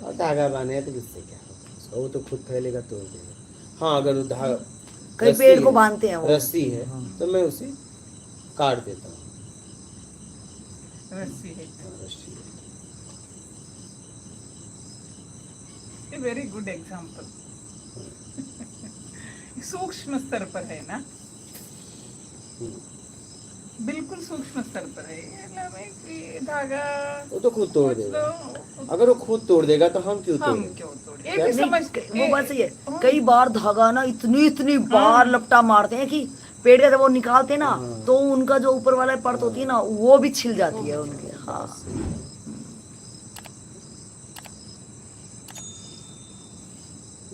और धागा बांधे है तो किससे क्या होगा, वो तो खुद फैलेगा तोड़ देगा। हाँ अगर धागा कई पेड़ को बांधते हैं वो, रस्सी है तो मैं उसे काट देता हूँ। रस्सी है, रस्सी है। ये वेरी गुड एग्जाम्पल। सूक्ष्म स्तर पर है ना, बिल्कुल सूक्ष्म स्तर पर है। ये धागा वो तो खुद तोड़ देगा। अगर वो खुद तोड़ देगा तो हम क्यों हम तोड़ें? क्यों तोड़े? क्या? ये भी समझ वो बात सही है। कई बार धागा ना इतनी बार लपटा मारते हैं कि पेड़ का जब वो निकालते हैं ना तो उनका जो ऊपर वाला परत होती है ना वो भी छिल जाती है उनके। हाँ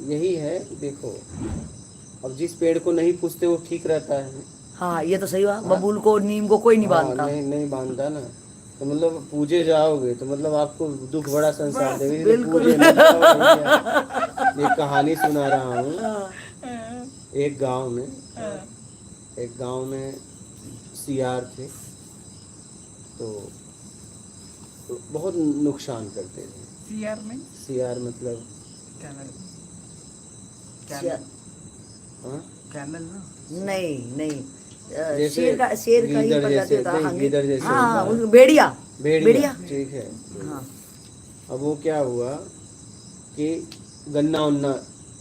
यही है। देखो अब जिस पेड़ को नहीं पूछते वो ठीक रहता है। हाँ ये तो सही हुआ। बबूल को नीम को कोई नहीं बांधता। नहीं बांधता ना, तो मतलब पूजे जाओगे तो मतलब आपको दुख बड़ा संसार देगा। बिल्कुल। पूजे मत जाओ भैया। एक कहानी सुना रहा हूँ। एक गांव में सियार थे, तो बहुत नुकसान करते थे। सियार मतलब नहीं जैसे शेर का ही गीदड़ प्रजाति जैसे, होता है। नहीं गीदड़ जैसे हाँ होता है। भेड़िया। ठीक है। हाँ अब वो क्या हुआ कि गन्ना उन्ना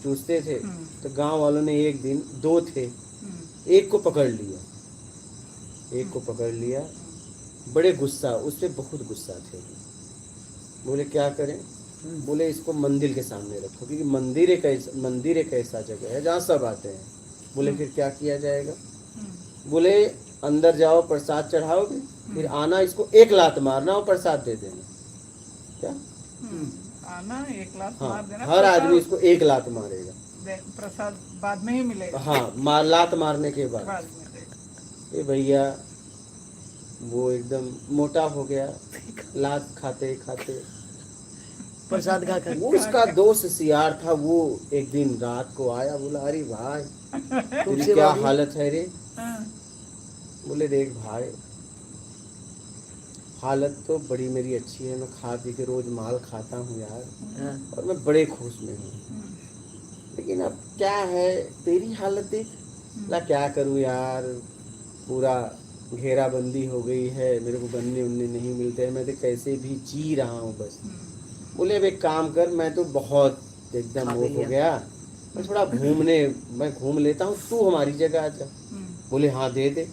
चूसते थे, तो गांव वालों ने एक दिन, दो थे, एक को पकड़ लिया। बड़े गुस्सा, उससे बहुत गुस्सा थे। बोले क्या करें? बोले इसको मंदिर के सामने रखो, क्योंकि मंदिर एक ऐसा जगह है जहाँ सब आते हैं। बोले फिर क्या किया जाएगा? बोले अंदर जाओ, प्रसाद चढ़ाओगे, फिर आना, इसको एक लात मारना और प्रसाद दे देना। क्या? आना एक लात हाँ, मार देना, हर आदमी इसको एक लात मारेगा, प्रसाद बाद में ही मिलेगा। हाँ लात मारने के बाद। ये भैया वो एकदम मोटा हो गया, लात खाते खाते। प्रसाद खाकर। वो उसका दोस्त सियार था, वो एक दिन रात को आया, बोला अरे भाई तेरी क्या हालत है रे? बोले देख भाई, हालत तो बड़ी मेरी अच्छी है, मैं खा पी के रोज माल खाता हूँ यार, और मैं बड़े खुश में हूँ, लेकिन अब क्या है तेरी हालत देख। ला क्या करूँ यार, पूरा घेराबंदी हो गई है, मेरे को गन्ने उन्ने नहीं मिलते हैं, मैं तो कैसे भी जी रहा हूँ बस। बोले अब एक काम कर, मैं तो बहुत एकदम वो हो गया, मैं थोड़ा मैं घूम लेता हूँ, तू हमारी जगह आ जा। बोले हाँ दे दे।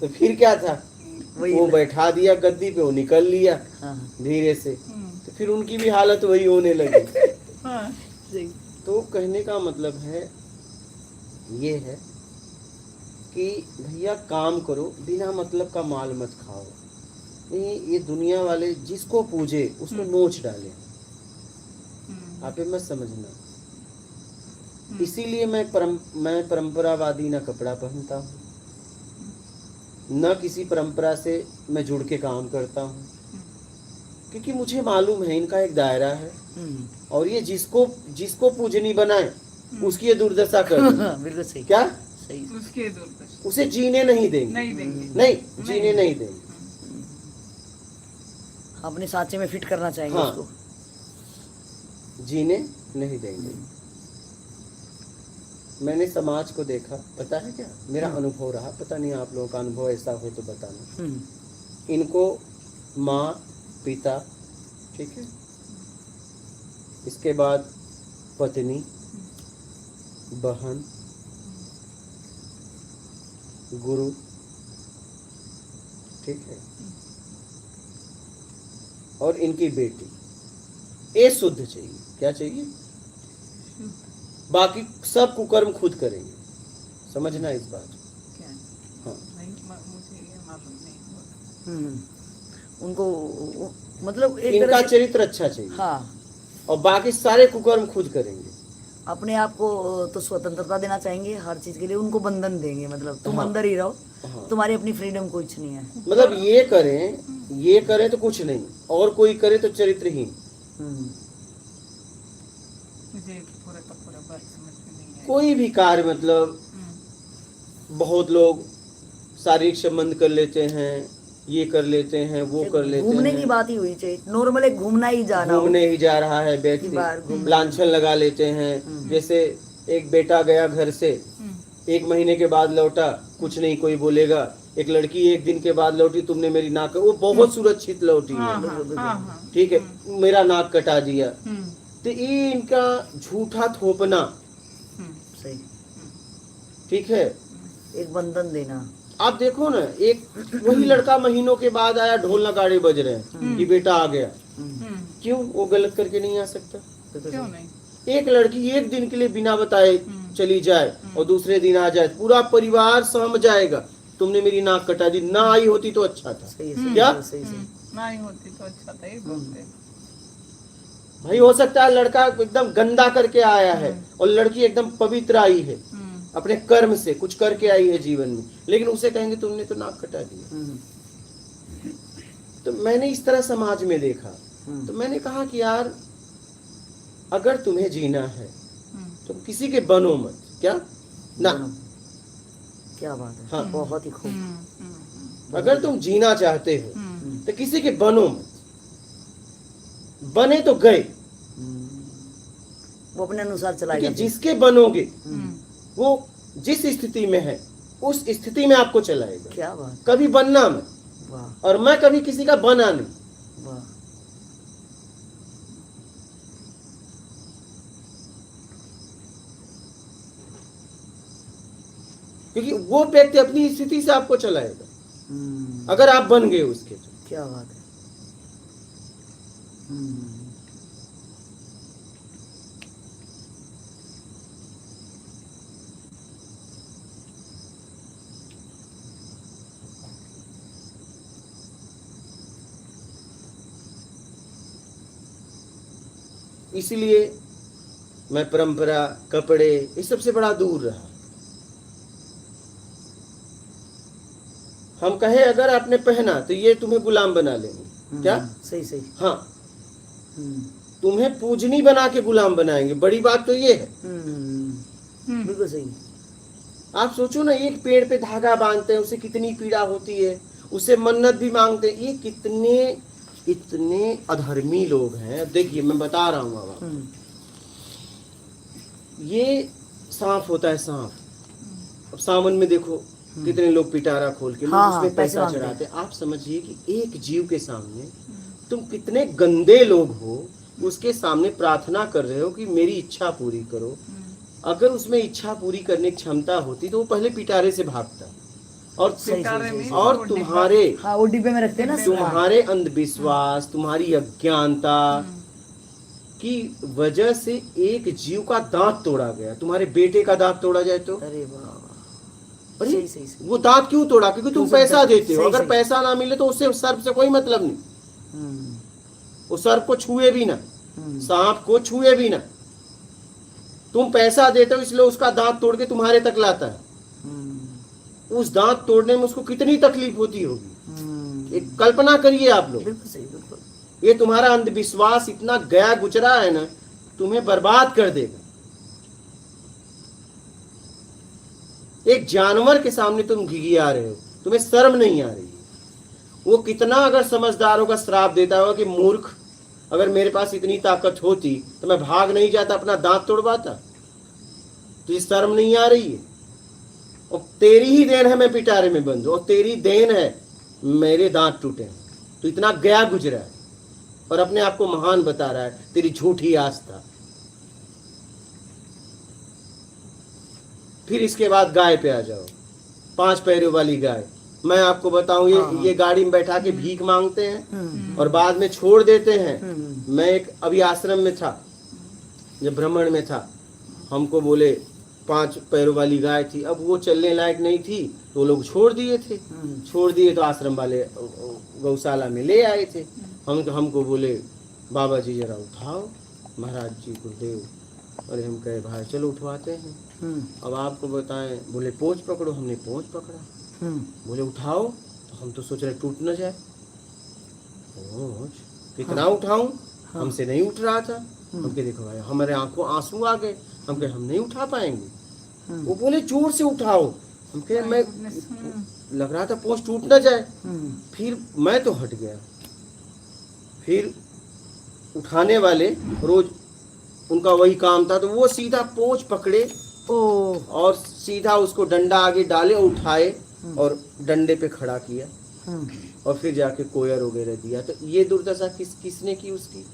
तो फिर क्या था, वो बैठा दिया गद्दी पे, वो निकल लिया धीरे से, तो फिर उनकी भी हालत वही होने लगी। तो कहने का मतलब है ये है कि भैया काम करो, बिना मतलब का माल मत खाओ। नहीं, ये दुनिया वाले जिसको पूजे उसको नोच डाले, आप मत समझना। इसीलिए मैं परंपरावादी ना कपड़ा पहनता हूँ, न किसी परंपरा से मैं जुड़ के काम करता हूँ, क्योंकि मुझे मालूम है इनका एक दायरा है, और ये जिसको पूजनी बनाए उसकी ये दुर्दशा कर बिल्कुल सही। क्या सही, उसके दुर्दशा, उसे जीने नहीं देंगे, नहीं जीने नहीं देंगे, अपने सांचे में फिट करना चाहेंगे। हाँ, उसको जीने नहीं देंगे। मैंने समाज को देखा, पता है क्या मेरा अनुभव रहा, पता नहीं आप लोगों का अनुभव ऐसा हो तो बताना। इनको माँ पिता, ठीक है, इसके बाद पत्नी, बहन, गुरु, ठीक है, और इनकी बेटी, ये शुद्ध चाहिए। क्या चाहिए? बाकी सब कुकर्म खुद करेंगे, समझना इस बात। हाँ, मुझे ये मालूम नहीं। उनको मतलब एक इनका चरित्र अच्छा चाहिए। हाँ, और बाकी सारे कुकर्म खुद करेंगे। अपने आप को तो स्वतंत्रता देना चाहेंगे हर चीज के लिए, उनको बंधन देंगे, मतलब तुम अंदर ही रहो, तुम्हारी अपनी फ्रीडम कुछ नहीं है। मतलब ये करें तो कुछ नहीं, और कोई करे तो चरित्रहीन। मुझे पूरा का पूरा बात समझ में नहीं आया। कोई भी कार्य, मतलब बहुत लोग शारीरिक संबंध कर लेते हैं, ये कर लेते हैं, वो कर लेते घूमने की हैं, बात ही हुई चाहिए, नॉर्मल एक घूमना ही जाना हो। घूमने ही जा रहा है बार व्यक्ति, लांछन लगा लेते हैं। जैसे एक बेटा गया घर से, 1 महीने के बाद लौटा, कुछ नहीं कोई बोलेगा। एक लड़की 1 दिन के बाद लौटी, तुमने मेरी नाक, वो बहुत सुरक्षित लौटी है, ठीक है, मेरा नाक कटा दिया। तो ये इनका झूठा थोपना, सही, ठीक है। एक बंधन देना। आप देखो ना, एक वही लड़का महीनों के बाद आया, ढोल नगाड़े बज रहे हैं कि बेटा आ गया। क्यों? वो गलत करके नहीं आ सकता? क्यों नहीं? एक लड़की 1 दिन के लिए बिना बताए चली जाए और दूसरे दिन आ जाए, पूरा परिवार सहम जाएगा, तुमने मेरी नाक कटा दी, ना आई होती तो अच्छा था। सही सही क्या? सही सही। नहीं होती तो अच्छा था, ये बोलते। भाई हो सकता है लड़का एकदम गंदा करके आया है और लड़की एकदम पवित्र आई है, अपने कर्म से कुछ करके आई है जीवन में, लेकिन उसे कहेंगे तुमने तो नाक कटा दिया। तो मैंने इस तरह समाज में देखा, तो मैंने कहा कि यार अगर तुम्हें जीना है तो किसी के बनो मत। क्या ना? क्या बात है, हाँ। बहुत ही खूब। अगर तुम जीना चाहते हो तो किसी के बनो मत। बने तो गए, वो अपने अनुसार चलाएगा। क्योंकि जिसके बनोगे वो जिस स्थिति में है उस स्थिति में आपको चलाएगा। क्या बात, कभी बनना मत। वाह और मैं कभी किसी का बना नहीं। वाह। क्योंकि वो व्यक्ति अपनी स्थिति से आपको चलाएगा, अगर आप बन गए उसके तो। क्या बात है। इसलिए मैं परंपरा, कपड़े, इस सबसे बड़ा दूर रहा। हम कहे अगर आपने पहना तो ये तुम्हें गुलाम बना लेंगे। क्या? सही सही। हाँ, तुम्हें पूजनी बना के गुलाम बनाएंगे। बड़ी बात तो ये है। बिल्कुल सही। आप सोचो ना, एक पेड़ पे धागा बांधते हैं, उसे कितनी पीड़ा होती है, उसे मन्नत भी मांगते हैं। ये इतने अधर्मी लोग हैं। अब देखिए मैं बता रहा हूँ अब, ये सांप होता है, सांप। अब सावन में देखो कितने लोग पिटारा खोल के हाँ, उसमें पैसा मांगते चढ़ाते हैं। आप समझिए कि एक जीव के सामने तुम कितने गंदे लोग हो, उसके सामने प्रार्थना कर रहे हो कि मेरी इच्छा पूरी करो। अगर उसमें इच्छा पूरी करने की क्षमता होती तो वो पहले पिटारे से भागता। और और तुम्हारे, हाँ, वो डिब्बे में रखते हैं ना, तुम्हारे अंधविश्वास, तुम्हारी अज्ञानता की वजह से एक जीव का दांत तोड़ा गया। तुम्हारे बेटे का दांत तोड़ा जाए तो अरे वाह, अरे सही सही सही। वो दांत क्यों तोड़ा? क्योंकि तुम पैसा देते हो। सही, अगर सही। पैसा ना मिले तो उससे सर्प से कोई मतलब नहीं। वो सर्प को छुए भी ना, सांप को छुए भी ना। तुम पैसा देते हो इसलिए उसका दांत तोड़ के तुम्हारे तक लाता है। उस दांत तोड़ने में उसको कितनी तकलीफ होती होगी, एक कल्पना करिए आप लोग। बिल्कुल सही, बिल्कुल। ये तुम्हारा अंधविश्वास इतना गया गुजरा है ना, तुम्हें बर्बाद कर देगा। एक जानवर के सामने तुम घिघिया रहे हो, तुम्हें शर्म नहीं आ रही है। वो कितना अगर समझदारों का श्राप देता होगा कि मूर्ख, अगर मेरे पास इतनी ताकत होती तो मैं भाग नहीं जाता, अपना दांत तोड़वाता। तुझे शर्म नहीं आ रही है? और तेरी ही देन है मैं पिटारे में बंद हूं, और तेरी देन है मेरे दांत टूटे हैं। तो इतना गया गुजरा है और अपने आप को महान बता रहा है। तेरी झूठी आस्था। फिर इसके बाद गाय पे आ जाओ, 5 पैरों वाली गाय। मैं आपको बताऊं, ये गाड़ी में बैठा के भीख मांगते हैं और बाद में छोड़ देते हैं। मैं एक अभी आश्रम में था, जब भ्रमण में था, हमको बोले 5 पैरों वाली गाय थी। अब वो चलने लायक नहीं थी तो लोग छोड़ दिए थे। छोड़ दिए तो आश्रम वाले गौशाला में ले आए थे। हमको बोले बाबा जी जरा उठाओ, महाराज जी गुरुदेव। अरे हम कहे भाई चलो उठवाते हैं। अब आपको बताएं, बोले पोंछ पकड़ो। हमने पोंछ पकड़ा। बोले उठाओ, तो हम तो सोच रहे टूट न जाए। पोंछ कितना उठाऊं, हमसे नहीं उठ रहा था। हम कहे देखो भाई, हमारे आंखों आंसू आ गए। हम कहे हम नहीं उठा पाएंगे। वो बोले जोर से उठाओ, हम कहे मैं लग रहा था पोंछ टूट ना जाए। फिर मैं तो हट गया। फिर उठाने वाले रोज उनका वही काम था, तो वो सीधा पोंछ पकड़े और सीधा उसको डंडा आगे डाले और उठाए और डंडे पे खड़ा किया और फिर जाके कोयर वगैरह दिया। तो ये दुर्दशा किसने की उसकी?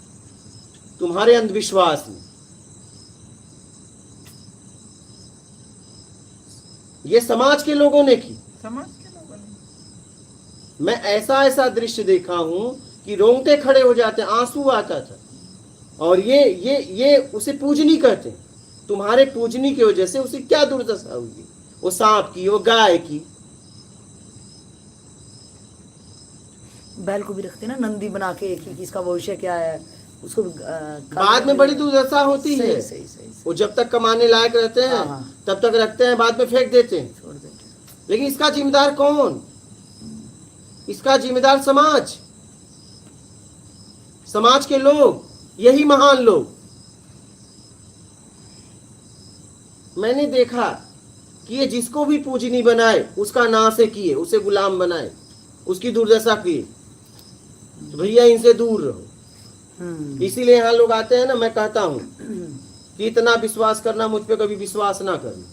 तुम्हारे अंधविश्वास ने। ये समाज के लोगों ने की। समाज के लोगों ने। मैं ऐसा दृश्य देखा हूं कि रोंगटे खड़े हो जाते, आंसू आता था। और ये उसे पूजनी कहते हैं। तुम्हारे पूजनी की वजह से उसे क्या दुर्दशा हुई? वो सांप की, वो गाय की। बैल को भी रखते ना नंदी बना के कि इसका भविष्य क्या है, उसको बाद में बड़ी दुर्दशा होती है। सही। वो जब तक कमाने लायक रहते हैं तब तक रखते हैं, बाद में फेंक देते हैं। छोड़ देते हैं। लेकिन इसका जिम्मेदार कौन? इसका जिम्मेदार समाज के लोग, यही महान लोग। मैंने देखा कि ये जिसको भी पूजनी बनाए उसका नाश किए, उसे गुलाम बनाए, उसकी दुर्दशा किए। तो भैया इनसे दूर रहो। इसीलिए यहाँ लोग आते हैं ना, मैं कहता हूं कि इतना विश्वास करना, मुझ पे कभी विश्वास ना करना।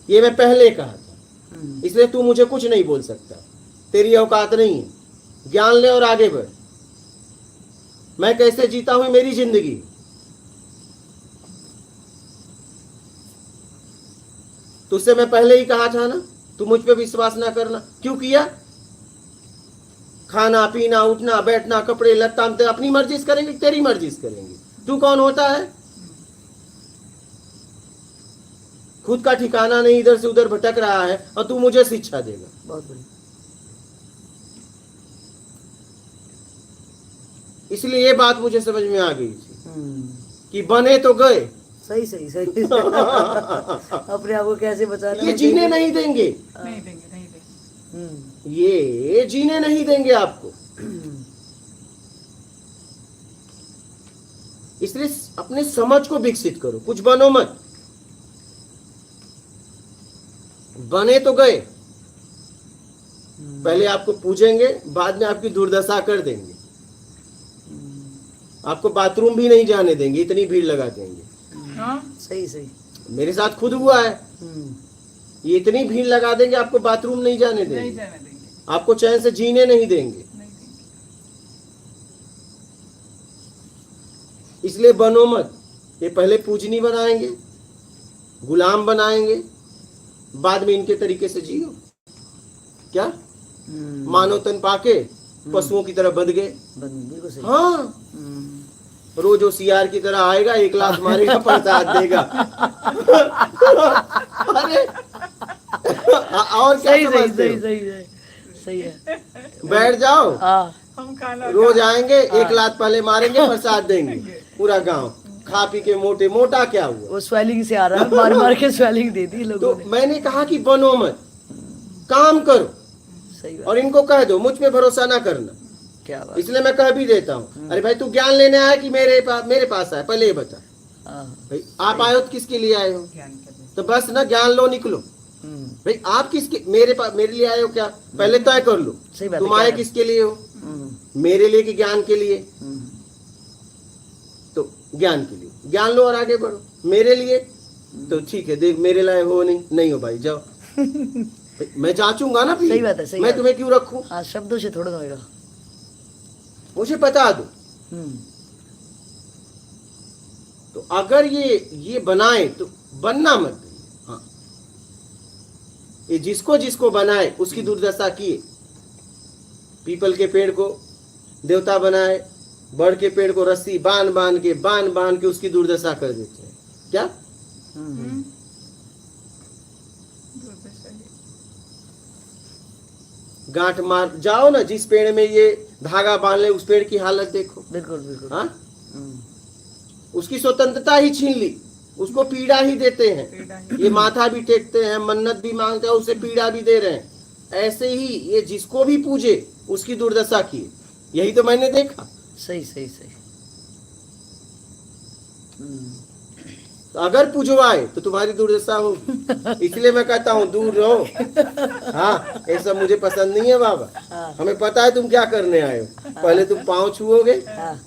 ये मैं पहले कहा था, इसलिए तू मुझे कुछ नहीं बोल सकता, तेरी औकात नहीं है। ज्ञान ले और आगे बढ़। मैं कैसे जीता हूं मेरी जिंदगी। तुझसे मैं पहले ही कहा था ना, तू मुझ पे विश्वास ना करना। क्यों किया? खाना पीना उठना बैठना कपड़े लत्ता हम तो अपनी मर्जी से करेंगे, तेरी मर्जी से करेंगे। तू कौन होता है? खुद का ठिकाना नहीं, इधर से उधर भटक रहा है और तू मुझे शिक्षा देगा। बहुत बढ़िया। इसलिए ये बात मुझे समझ में आ गई थी कि बने तो गए। सही अपने आप को कैसे बचाना? ये जीने नहीं देंगे, नहीं देंगे। ये जीने नहीं देंगे आपको। इसलिए अपने समझ को विकसित करो, कुछ बनो मत। बने तो गए, पहले आपको पूजेंगे, बाद में आपकी दुर्दशा कर देंगे। आपको बाथरूम भी नहीं जाने देंगे, इतनी भीड़ लगा देंगे। सही। मेरे साथ खुद हुआ है। ये इतनी भीड़ लगा देंगे, आपको बाथरूम नहीं जाने देंगे, आपको चैन से जीने नहीं देंगे। इसलिए बनो मत। ये पहले पूजनी बनाएंगे, गुलाम बनाएंगे, बाद में इनके तरीके से जियो। क्या मानव तन पाके पशुओं की तरह बंध गए। बिल्कुल सही। हाँ, रोज वो सियार की तरह आएगा, एक लात मारेगा, प्रसाद देगा। अरे और क्या समझते हो? सही है। बैठ जाओ, हम खाना रोज आएंगे, एक लात पहले मारेंगे, प्रसाद देंगे। पूरा गांव खा पी के मोटा क्या हुआ? वो स्वेलिंग से आ रहा है, मार के स्वेलिंग दे दी लोगों तो ने। मैंने कहा कि बनो मत, काम करो। सही बात। और इनको कह दो मुझ पे भरोसा ना करना। क्या बात। इसलिए मैं कह भी देता हूँ, अरे भाई तू ज्ञान लेने आया कि मेरे पास आया, पहले ये बता। भाई आप आए हो तो किसके लिए आए हो? तो बस ना ज्ञान लो, निकलो। भाई आप किसके मेरे लिए आए हो? क्या पहले तय कर लो। तुम आए किसके लिए हो? मेरे लिए कि ज्ञान के लिए? तो ज्ञान के लिए ज्ञान लो और आगे बढ़ो। मेरे लिए तो ठीक है, देख मेरे लिए हो नहीं हो भाई, जाओ। मैं जांचूंगा ना फिर। सही बात है, मैं तुम्हें क्यों रखूं? हाँ, शब्दों से थोड़ा होएगा। मुझे बता दो। तो अगर ये बनाए तो बनना मत। हाँ, ये जिसको बनाए उसकी दुर्दशा किए। पीपल के पेड़ को देवता बनाए, बड़ के पेड़ को रस्सी बांध के उसकी दुर्दशा कर देते हैं। क्या गांठ मार जाओ ना, जिस पेड़ में ये धागा बांध ले उस पेड़ की हालत देखो। बिल्कुल। हाँ, उसकी स्वतंत्रता ही छीन ली, उसको पीड़ा ही देते हैं। ये माथा भी टेकते हैं, मन्नत भी मांगते हैं, उसे पीड़ा भी दे रहे हैं। ऐसे ही ये जिसको भी पूजे उसकी दुर्दशा की। यही तो मैंने देखा। सही। तो अगर पुजवाए तो तुम्हारी दुर्दशा हो, इसलिए मैं कहता हूँ दूर रहो। हाँ, ये सब मुझे पसंद नहीं है बाबा। हमें पता है तुम क्या करने आए हो। पहले तुम पाँव छुओगे हाँ,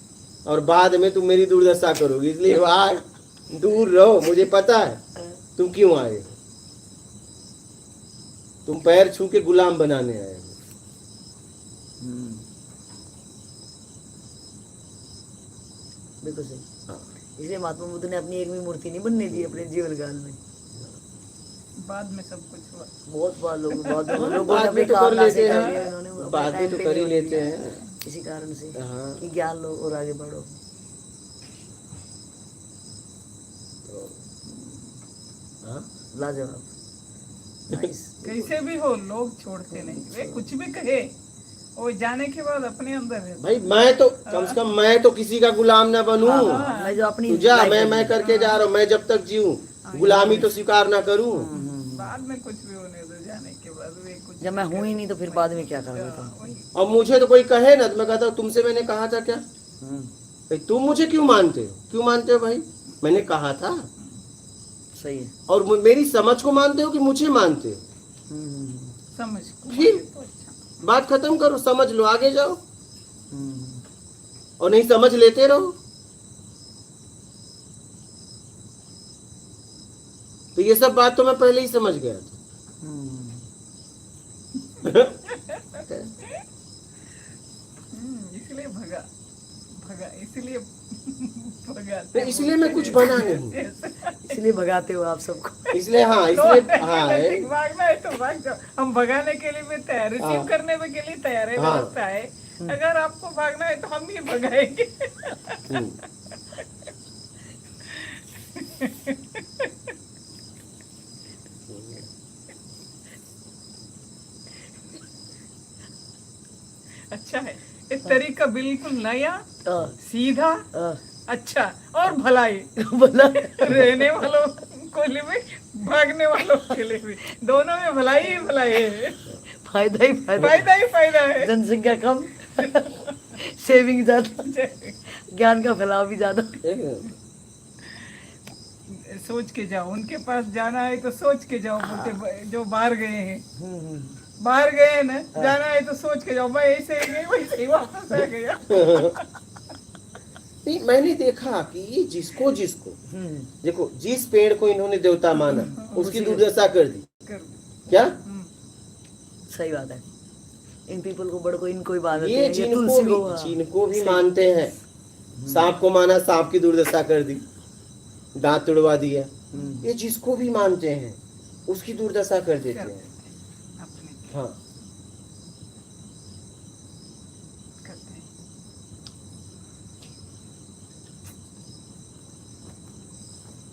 और बाद में तुम मेरी दुर्दशा करोगे, इसलिए भाई दूर रहो। मुझे पता है तुम क्यों आए हो। तुम पैर छू के गुलाम बनाने आए हो। बिल्कुल सही। हाँ। इसलिए महात्मा बुद्ध ने अपनी एक भी मूर्ति नहीं बनने दी अपने जीवन काल में। बाद में सब कुछ हुआ। बहुत बार लोगों बाद ने में तो कर कामना से लेते कर हैं। लिया, इन्होंने अपने बाद में टाइम तो पे कर ही नहीं लेते लिया। हैं। इसी कारण से हाँ। कि ज्ञान लो और आगे बढ़ो। हाँ? लाजवाब। नाइस। कैसे भी हो लोग छोड़ते नहीं, वे कुछ भी कहे वो जाने के बाद अपने अंदर है। भाई मैं तो कम से कम मैं तो किसी का गुलाम ना बनूं। मैं जो अपनी तू जा, life मैं है, करके जा रहा हूँ। मैं जब तक जीऊं गुलामी तो स्वीकार ना करूं। बाद में कुछ भी होने दो, जाने के बाद वे कुछ जब मैं हूं ही नहीं तो फिर बाद में क्या कर देता हूँ। वही। और मुझे तो कोई कहे ना तो मैं कहता हूँ तुमसे मैंने कहा था क्या भाई, तुम मुझे क्यों मानते हो? क्यों मानते हो भाई? मैंने कहा था। सही है। और मेरी समझ को मानते हो कि मुझे मानते हो? समझ को फिर? माने तो अच्छा। बात खत्म करो, समझ लो, आगे जाओ। और नहीं समझ लेते रहो। तो ये सब बात तो मैं पहले ही समझ गया था। इसलिए भगा भगा, इसलिए भगा। तो इसलिए मैं कुछ बना नहीं। इसलिए भगाते हो आप सबको। इसलिए हाँ, इसलिए हाँ है। भागना है तो भाग जाओ, हम भगाने के लिए भी तैयार, रिसीव हाँ। करने के लिए तैयार है, हाँ। व्यवस्था है। अगर आपको भागना है तो हम ही भगाएंगे। हम्म। अच्छा है, इस तरीका बिल्कुल नया, आ, सीधा, आ, अच्छा और भलाई बोला रहने वालों को लिए भी, भागने वालों के लिए भी, दोनों में भलाई ही भलाई है, फायदा ही फायदा। फायदा ही फायदा है। जनसंख्या कम, सेविंग ज्यादा, ज्ञान का फैलाव भी ज्यादा। सोच के जाओ, उनके पास जाना है तो सोच के जाओ। बोलते जो बाहर गए हैं, बाहर गए हैं ना, जाना है तो सोच के जाओ। मैं ऐसे ही गई, वैसे ही वापस आ गया। नहीं, मैंने देखा कि ये जिसको देखो, जिस पेड़ को इन्होंने देवता माना उसकी दुर्दशा कर दी। क्या सही बात है। इन पीपल को बड़ो को इनको ही बात ये जिनको भी मानते हैं, सांप को माना, सांप की दुर्दशा कर दी, दांत तुड़वा दिया। ये जिसको भी मानते हैं उसकी दुर्दशा कर देते हैं। हाँ, करते हैं।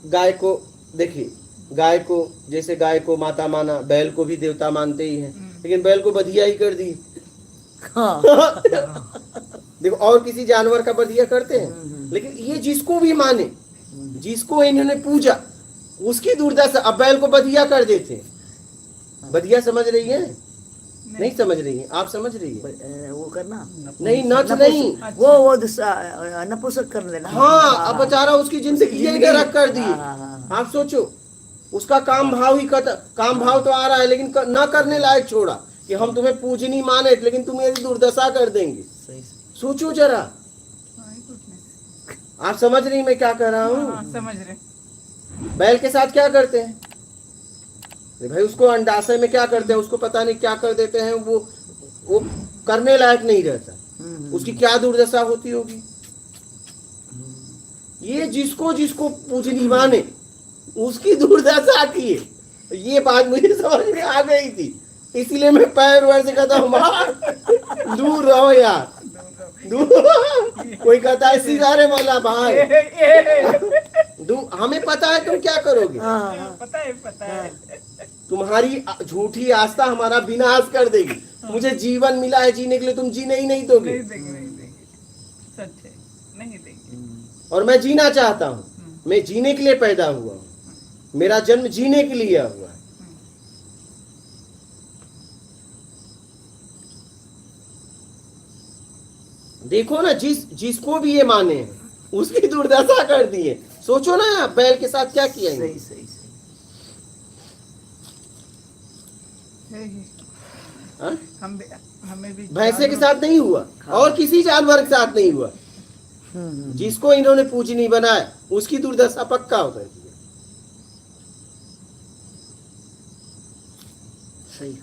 गाय को देखिए, गाय को जैसे गाय को माता माना, बैल को भी देवता मानते ही हैं, लेकिन बैल को बधिया ही कर दी। हाँ। देखो, और किसी जानवर का बधिया करते हैं, लेकिन ये जिसको भी माने, जिसको इन्होंने पूजा, उसकी दुर्दशा। अब बैल को बधिया कर देते हैं। बधिया समझ रही है? नहीं समझ रही है? आप समझ रही है? वो करना नहीं, नच नहीं, वो नपुंसक कर लेना। हाँ, अब बेचारा उसकी जिंदगी ही नरक कर दी। आप सोचो, उसका काम भाव ही काम भाव तो आ रहा है, लेकिन न करने लायक छोड़ा कि हम तुम्हें पूजनी माने, लेकिन तुम मेरी दुर्दशा कर देंगे। सोचो जरा, आप समझ रही मैं क्या कह रहा हूँ? समझ रहे। बैल के साथ क्या करते हैं? अरे भाई, उसको अंडाशय में क्या करते हैं, उसको पता नहीं क्या कर देते हैं। वो करने लायक नहीं रहता। उसकी क्या दुर्दशा होती होगी। ये जिसको पूजनी माने उसकी दुर्दशा की है। ये बात मुझे समझ में आ गई थी, इसीलिए मैं पैर वैसे कहता हूँ, दूर रहो यार, दूर। कोई कहता है सिगारे वाला भाई, हमें पता है तुम क्या करोगे। पता है। तुम्हारी झूठी आस्था हमारा विनाश कर देगी। मुझे जीवन मिला है जीने के लिए, तुम जीने ही नहीं दोगे। नहीं देंगे। सच है, नहीं देंगे। और मैं जीना चाहता हूँ। मैं जीने के लिए पैदा हुआ हूँ। मेरा जन्म जीने के लिए हुआ है। देखो ना, जिसको भी ये माने उसकी दुर्दशा कर दी है। सोचो ना आप बैल के साथ क्या किया इन्होंने। सही सही सही। है ही। हाँ? हमें भी भैंसे के साथ नहीं हुआ और किसी जानवर के साथ नहीं हुआ। जिसको इन्होंने पूजनी बनाया उसकी दुर्दशा पक्का हो गई। सही।